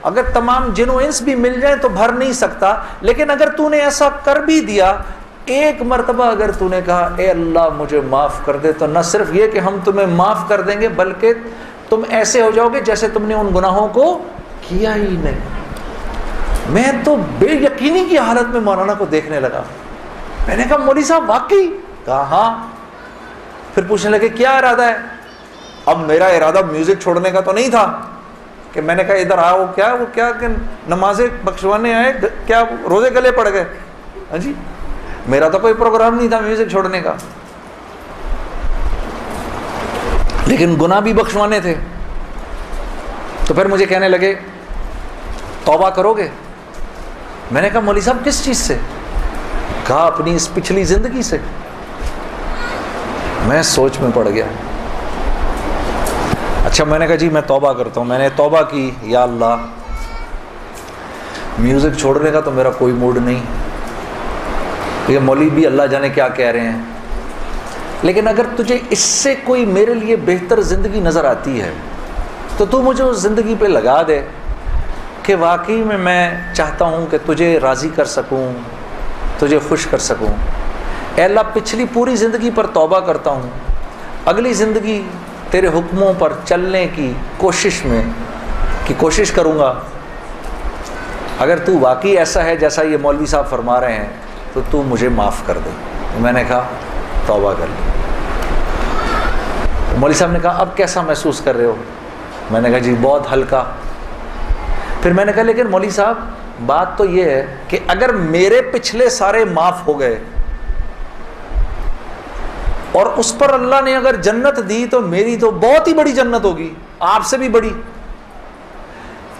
Speaker 2: اگر تمام جن و انس بھی مل جائیں تو بھر نہیں سکتا، لیکن اگر تو نے ایسا کر بھی دیا، ایک مرتبہ اگر تو نے کہا اے اللہ مجھے معاف کر دے، تو نہ صرف یہ کہ ہم تمہیں معاف کر دیں گے، بلکہ تم ایسے ہو جاؤ گے جیسے تم نے ان گناہوں کو کیا ہی نہیں۔ میں تو بے یقینی کی حالت میں مولانا کو دیکھنے لگا، میں نے کہا مولوی صاحب واقعی؟ کہا ہاں۔ پھر پوچھنے لگے کیا ارادہ ہے؟ اب میرا ارادہ میوزک چھوڑنے کا تو نہیں تھا کہ میں نے کہا ادھر آؤ، کیا وہ کیا کہ نمازیں بخشوانے آئے، کیا روزے گلے پڑ گئے؟ ہاں جی، میرا تو کوئی پروگرام نہیں تھا میوزک چھوڑنے کا، لیکن گناہ بھی بخشوانے تھے۔ تو پھر مجھے کہنے لگے توبہ کرو گے؟ میں نے کہا مولوی صاحب کس چیز سے؟ کہا اپنی اس پچھلی زندگی سے۔ میں سوچ میں پڑ گیا۔ اچھا، میں نے کہا جی میں توبہ کرتا ہوں۔ میں نے توبہ کی، یا اللہ میوزک چھوڑنے کا تو میرا کوئی موڈ نہیں، یہ مولوی بھی اللہ جانے کیا کہہ رہے ہیں، لیکن اگر تجھے اس سے کوئی میرے لیے بہتر زندگی نظر آتی ہے تو تو مجھے اس زندگی پہ لگا دے کہ واقعی میں چاہتا ہوں کہ تجھے راضی کر سکوں، تجھے خوش کر سکوں۔ اے اللہ پچھلی پوری زندگی پر توبہ کرتا ہوں، اگلی زندگی تیرے حکموں پر چلنے کی کوشش کروں گا۔ اگر تو واقعی ایسا ہے جیسا یہ مولوی صاحب فرما رہے ہیں تو تو مجھے معاف کر دے۔ میں نے کہا توبہ کر لی۔ مولوی صاحب نے کہا اب کیسا محسوس کر رہے ہو؟ میں نے کہا جی بہت ہلکا۔ پھر میں نے کہا لیکن مولوی صاحب بات تو یہ ہے کہ اگر میرے پچھلے سارے معاف ہو گئے اور اس پر اللہ نے اگر جنت دی تو میری تو بہت ہی بڑی جنت ہوگی، آپ سے بھی بڑی۔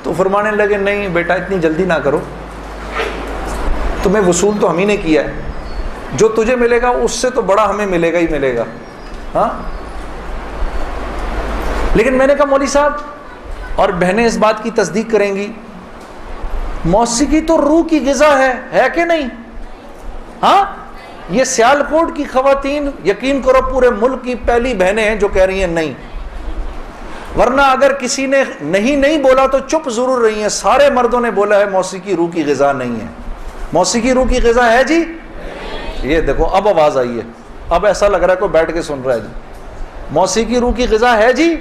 Speaker 2: تو فرمانے لگے نہیں بیٹا اتنی جلدی نہ کرو، تمہیں وصول تو ہم ہی نے کیا ہے، جو تجھے ملے گا اس سے تو بڑا ہمیں ملے گا ہی ملے گا۔ ہاں، لیکن میں نے کہا مولوی صاحب، اور بہنیں اس بات کی تصدیق کریں گی، موسیقی تو روح کی غذا ہے کہ نہیں؟ ہاں، یہ سیالکوٹ کی خواتین یقین کرو پورے ملک کی پہلی بہنیں ہیں جو کہہ رہی ہیں نہیں، ورنہ اگر کسی نے نہیں بولا تو چپ ضرور رہی ہیں۔ سارے مردوں نے بولا ہے موسیقی روح کی غذا نہیں ہے۔ موسیقی روح کی غذا ہے جی؟ یہ دیکھو اب آواز آئی ہے، اب ایسا لگ رہا ہے کوئی بیٹھ کے سن رہا ہے جی۔ موسیقی روح کی غذا ہے جی؟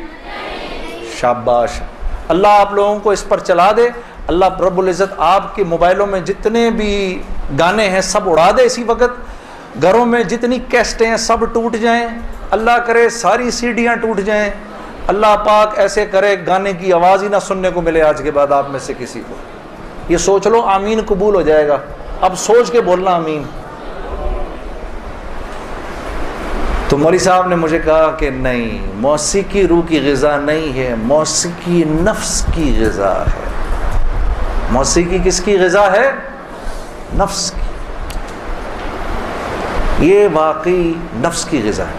Speaker 2: شاباش، اللہ آپ لوگوں کو اس پر چلا دے۔ اللہ رب العزت آپ کے موبائلوں میں جتنے بھی گانے ہیں سب اڑا دے اسی وقت، گھروں میں جتنی کیسٹیں ہیں سب ٹوٹ جائیں، اللہ کرے ساری سیڈیاں ٹوٹ جائیں، اللہ پاک ایسے کرے گانے کی آواز ہی نہ سننے کو ملے آج کے بعد آپ میں سے کسی کو۔ یہ سوچ لو، آمین قبول ہو جائے گا، اب سوچ کے بولنا آمین۔ تو مولوی صاحب نے مجھے کہا کہ نہیں، موسیقی روح کی غذا نہیں ہے، موسیقی نفس کی غذا ہے۔ موسیقی کس کی غذا ہے؟ نفس کی۔ یہ واقعی نفس کی غذا ہے،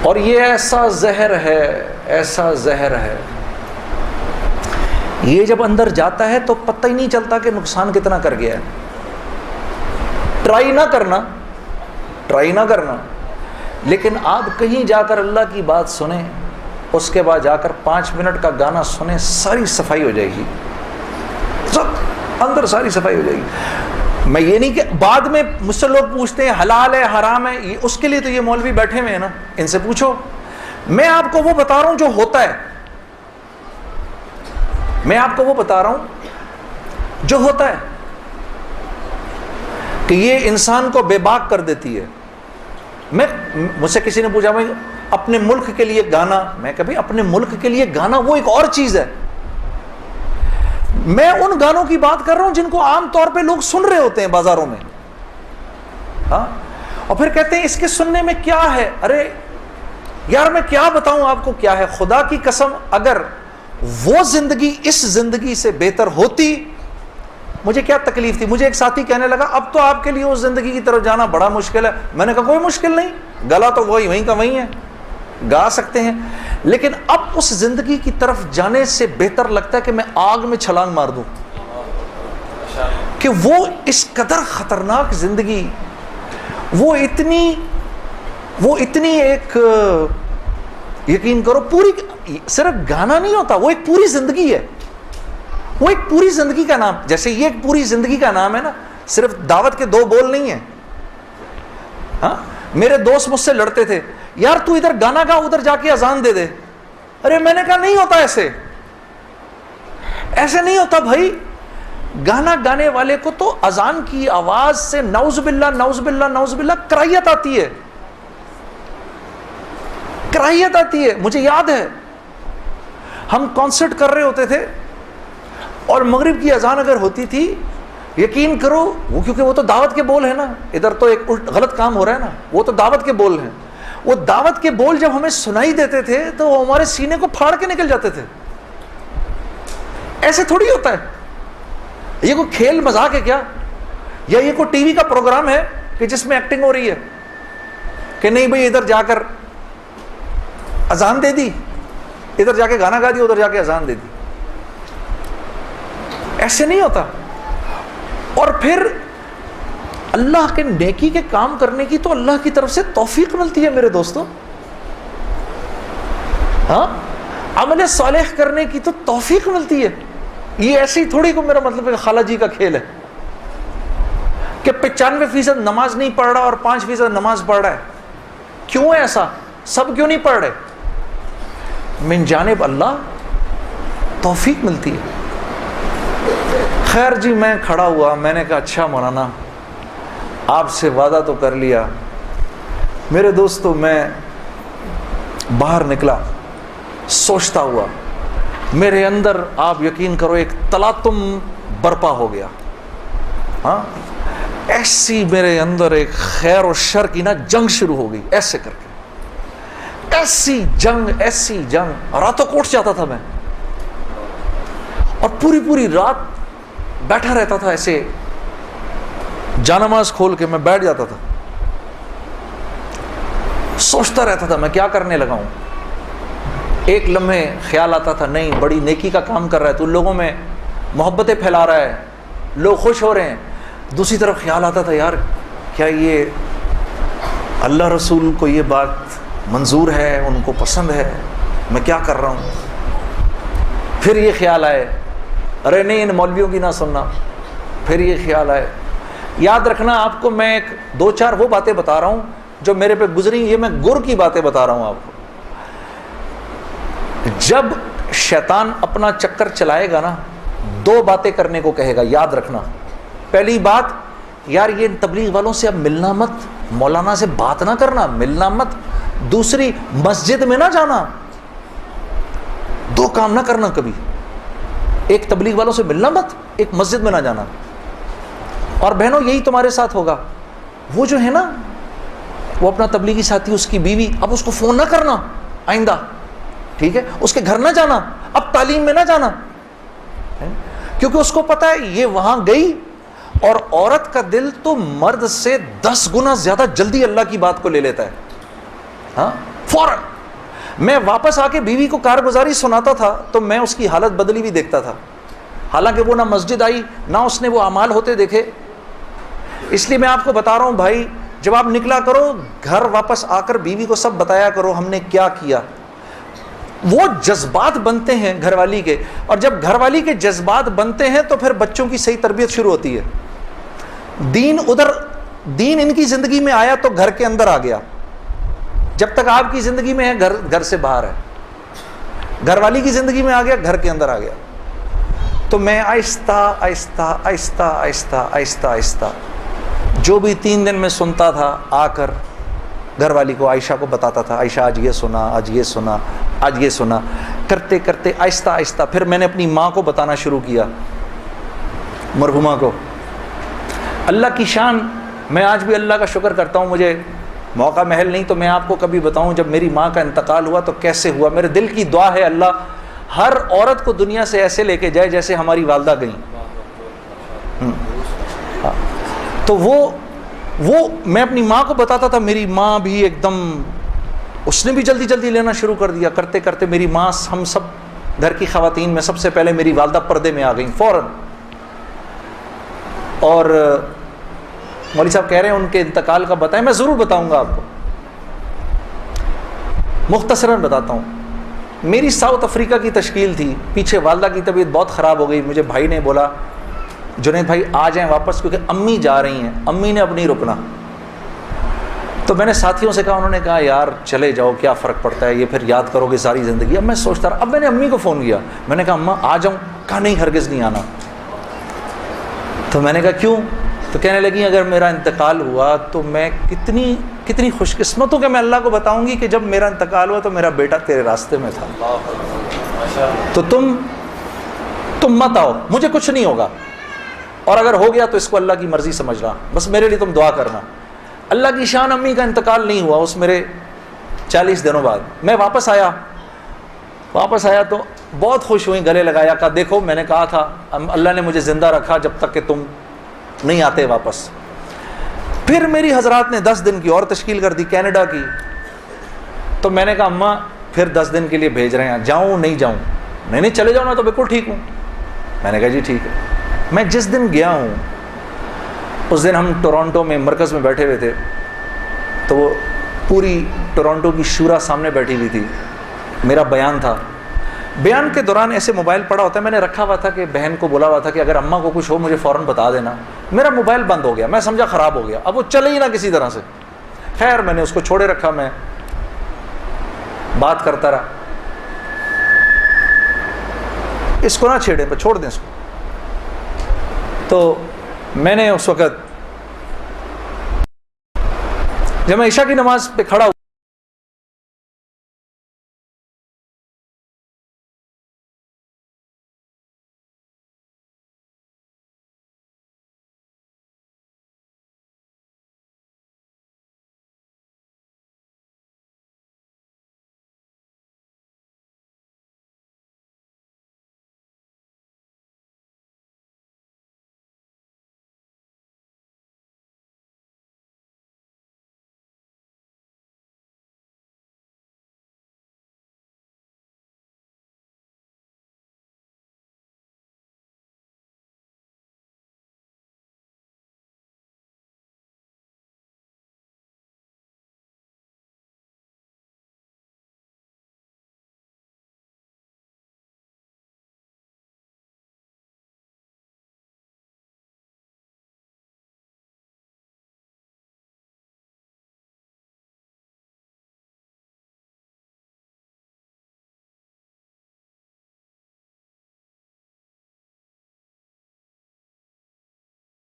Speaker 2: اور یہ ایسا زہر ہے، ایسا زہر ہے، یہ جب اندر جاتا ہے تو پتہ ہی نہیں چلتا کہ نقصان کتنا کر گیا ہے۔ ٹرائی نہ کرنا، لیکن آپ کہیں جا کر اللہ کی بات سنیں، اس کے بعد جا کر 5 منٹ کا گانا سنیں، ساری صفائی ہو جائے گی، سب اندر ساری صفائی ہو جائے گی۔ میں یہ نہیں کہ بعد میں مجھ سے لوگ پوچھتے ہیں حلال ہے حرام ہے، اس کے لیے تو یہ مولوی بیٹھے ہوئے ہیں نا، ان سے پوچھو۔ میں آپ کو وہ بتا رہا ہوں جو ہوتا ہے، میں آپ کو وہ بتا رہا ہوں جو ہوتا ہے، کہ یہ انسان کو بے باک کر دیتی ہے۔ مجھ سے کسی نے پوچھا بھائی اپنے ملک کے لیے گانا، میں کبھی اپنے ملک کے لیے گانا وہ ایک اور چیز ہے، میں ان گانوں کی بات کر رہا ہوں جن کو عام طور پہ لوگ سن رہے ہوتے ہیں بازاروں میں، ہاں، اور پھر کہتے ہیں اس کے سننے میں کیا ہے۔ ارے یار میں کیا بتاؤں آپ کو کیا ہے، خدا کی قسم اگر وہ زندگی اس زندگی سے بہتر ہوتی مجھے کیا تکلیف تھی. مجھے ایک ساتھی کہنے لگا اب تو آپ کے لیے اس زندگی کی طرف جانا بڑا مشکل ہے. میں نے کہا کوئی مشکل نہیں, گلا تو وہیں کا وہیں ہے, گا سکتے ہیں, لیکن اب اس زندگی کی طرف جانے سے بہتر لگتا ہے کہ میں آگ میں چھلانگ مار دوں, کہ وہ اس قدر خطرناک زندگی, وہ اتنی ایک, یقین کرو پوری, صرف گانا نہیں ہوتا, وہ ایک پوری زندگی ہے. وہ ایک پوری زندگی کا نام, جیسے یہ ایک پوری زندگی کا نام ہے نا, صرف دعوت کے 2 بول نہیں ہیں. ہاں, میرے دوست مجھ سے لڑتے تھے, یار تو ادھر گانا گا, ادھر جا کے اذان دے دے. ارے میں نے کہا نہیں ہوتا ایسے نہیں ہوتا بھائی. گانا گانے والے کو تو اذان کی آواز سے نعوذ باللہ نعوذ باللہ نعوذ باللہ کراہیت آتی ہے, کراہیت آتی ہے. مجھے یاد ہے ہم کانسرٹ کر رہے ہوتے تھے اور مغرب کی اذان اگر ہوتی تھی, یقین کرو وہ, کیونکہ وہ تو دعوت کے بول ہیں نا, ادھر تو ایک غلط کام ہو رہا ہے نا, وہ تو دعوت کے بول ہیں. وہ دعوت کے بول جب ہمیں سنائی دیتے تھے تو وہ ہمارے سینے کو پھاڑ کے نکل جاتے تھے. ایسے تھوڑی ہوتا ہے, یہ کوئی کھیل مذاق ہے کیا, یا یہ کوئی ٹی وی کا پروگرام ہے کہ جس میں ایکٹنگ ہو رہی ہے کہ نہیں بھئی ادھر جا کر اذان دے دی, ادھر جا کے گانا گا دی, ادھر جا کے اذان دے دی. ایسے نہیں ہوتا. اور پھر اللہ کے نیکی کے کام کرنے کی تو اللہ کی طرف سے توفیق ملتی ہے میرے دوستوں. ہاں, عمل صالح کرنے کی تو توفیق ملتی ہے. یہ ایسی تھوڑی کو میرا مطلب ہے کہ خالہ جی کا کھیل ہے کہ 95% نماز نہیں پڑھ رہا اور 5% نماز پڑھ رہا ہے. کیوں ہے ایسا؟ سب کیوں نہیں پڑھ رہے؟ من جانب اللہ توفیق ملتی ہے. خیر جی, میں کھڑا ہوا, میں نے کہا اچھا مولانا آپ سے وعدہ تو کر لیا. میرے دوستو میں باہر نکلا سوچتا ہوا, میرے اندر آپ یقین کرو ایک تلاطم برپا ہو گیا. ہاں, ایسی میرے اندر ایک خیر و شر کی نا جنگ شروع ہو گئی, ایسے کر کے ایسی جنگ, راتوں کوٹ جاتا تھا میں, اور پوری رات بیٹھا رہتا تھا ایسے, جانماز کھول کے میں بیٹھ جاتا تھا, سوچتا رہتا تھا میں کیا کرنے لگا ہوں. ایک لمحے خیال آتا تھا نہیں بڑی نیکی کا کام کر رہا ہے تو, لوگوں میں محبتیں پھیلا رہا ہے, لوگ خوش ہو رہے ہیں. دوسری طرف خیال آتا تھا یار کیا یہ اللہ رسول کو یہ بات منظور ہے, ان کو پسند ہے, میں کیا کر رہا ہوں. پھر یہ خیال آئے ارے نہیں ان مولویوں کی نہ سننا. پھر یہ خیال آئے, یاد رکھنا آپ کو میں 2-4 وہ باتیں بتا رہا ہوں جو میرے پہ گزری, یہ میں گر کی باتیں بتا رہا ہوں آپ کو. جب شیطان اپنا چکر چلائے گا نا 2 باتیں کرنے کو کہے گا, یاد رکھنا. پہلی بات, یار یہ تبلیغ والوں سے اب ملنا مت, مولانا سے بات نہ کرنا, ملنا مت. دوسری, مسجد میں نہ جانا. 2 کام نہ کرنا کبھی, ایک تبلیغ والوں سے ملنا مت, ایک مسجد میں نہ جانا. اور بہنوں یہی تمہارے ساتھ ہوگا. وہ جو ہے نا وہ اپنا تبلیغی ساتھی, اس کی بیوی, اب اس کو فون نہ کرنا آئندہ, ٹھیک ہے, اس کے گھر نہ جانا, اب تعلیم میں نہ جانا, کیونکہ اس کو پتا ہے یہ وہاں گئی اور عورت کا دل تو مرد سے 10 گنا زیادہ جلدی اللہ کی بات کو لے لیتا ہے. ہاں, فوراً. میں واپس آ کے بیوی کو کارگزاری سناتا تھا تو میں اس کی حالت بدلی بھی دیکھتا تھا, حالانکہ وہ نہ مسجد آئی نہ اس نے وہ اعمال ہوتے دیکھے. اس لیے میں آپ کو بتا رہا ہوں بھائی, جب آپ نکلا کرو گھر واپس آ کر بیوی کو سب بتایا کرو ہم نے کیا کیا. وہ جذبات بنتے ہیں گھر والی کے, اور جب گھر والی کے جذبات بنتے ہیں تو پھر بچوں کی صحیح تربیت شروع ہوتی ہے. دین ان کی زندگی میں آیا تو گھر کے اندر آ گیا, جب تک آپ کی زندگی میں ہے گھر سے باہر ہے. گھر والی کی زندگی میں آ گیا, گھر کے اندر آ گیا. تو میں آہستہ جو بھی 3 دن میں سنتا تھا آ کر گھر والی کو, عائشہ کو بتاتا تھا, عائشہ آج یہ سنا, آج یہ سنا, آج یہ سنا, کرتے کرتے آہستہ پھر میں نے اپنی ماں کو بتانا شروع کیا, مرحومہ کو. اللہ کی شان, میں آج بھی اللہ کا شکر کرتا ہوں, مجھے موقع محل نہیں تو میں آپ کو کبھی بتاؤں جب میری ماں کا انتقال ہوا تو کیسے ہوا. میرے دل کی دعا ہے اللہ ہر عورت کو دنیا سے ایسے لے کے جائے جیسے ہماری والدہ گئیں. تو وہ میں اپنی ماں کو بتاتا تھا، میری ماں بھی ایک دم، اس نے بھی جلدی جلدی لینا شروع کر دیا. کرتے کرتے میری ماں، ہم سب گھر کی خواتین میں سب سے پہلے میری والدہ پردے میں آ گئیں فوراً. اور مولوی صاحب کہہ رہے ہیں ان کے انتقال کا بتائیں، میں ضرور بتاؤں گا آپ کو، مختصراً بتاتا ہوں. میری ساؤتھ افریقہ کی تشکیل تھی، پیچھے والدہ کی طبیعت بہت خراب ہو گئی. مجھے بھائی نے بولا جنید بھائی آ جائیں واپس، کیونکہ امی جا رہی ہیں، امی نے اب نہیں رکنا. تو میں نے ساتھیوں سے کہا، انہوں نے کہا یار چلے جاؤ، کیا فرق پڑتا ہے، یہ پھر یاد کرو گے ساری زندگی. اب میں سوچتا رہا. اب میں نے امی کو فون کیا، میں نے کہا اماں آ جاؤں؟ کہا نہیں، ہرگز نہیں آنا. تو میں نے کہا کیوں؟ تو کہنے لگی اگر میرا انتقال ہوا تو میں کتنی خوش قسمت ہوں کہ میں اللہ کو بتاؤں گی کہ جب میرا انتقال ہوا تو میرا بیٹا تیرے راستے میں تھا. تو تم مت آؤ، مجھے کچھ نہیں ہوگا، اور اگر ہو گیا تو اس کو اللہ کی مرضی سمجھنا، بس میرے لیے تم دعا کرنا. اللہ کی شان، امی کا انتقال نہیں ہوا. اس میرے 40 دنوں بعد میں واپس آیا تو بہت خوش ہوئی، گلے لگایا. کہا دیکھو میں نے کہا تھا اللہ نے مجھے زندہ رکھا جب تک کہ تم نہیں آتے واپس. پھر میری حضرات نے 10 دن کی اور تشکیل کر دی کینیڈا کی. تو میں نے کہا اماں پھر 10 دن کے لیے بھیج رہے ہیں، جاؤں نہیں جاؤں؟ نہیں چلے جاؤ، میں تو بالکل ٹھیک ہوں. میں نے کہا جی ٹھیک ہے. میں جس دن گیا ہوں اس دن ہم ٹورانٹو میں مرکز میں بیٹھے ہوئے تھے، تو وہ پوری ٹورانٹو کی شورا سامنے بیٹھی ہوئی تھی. میرا بیان تھا. بیان کے دوران ایسے موبائل پڑا ہوتا ہے، میں نے رکھا ہوا تھا کہ بہن کو بولا ہوا تھا کہ اگر اماں کو کچھ ہو مجھے فوراً بتا دینا. میرا موبائل بند ہو گیا، میں سمجھا خراب ہو گیا، اب وہ چلے ہی نہ کسی طرح سے. خیر میں نے اس کو چھوڑے رکھا، میں بات کرتا رہا. اس کو نہ چھیڑیں، چھوڑ دیں اس کو. تو میں نے اس وقت جب میں عشاء کی نماز پہ کھڑا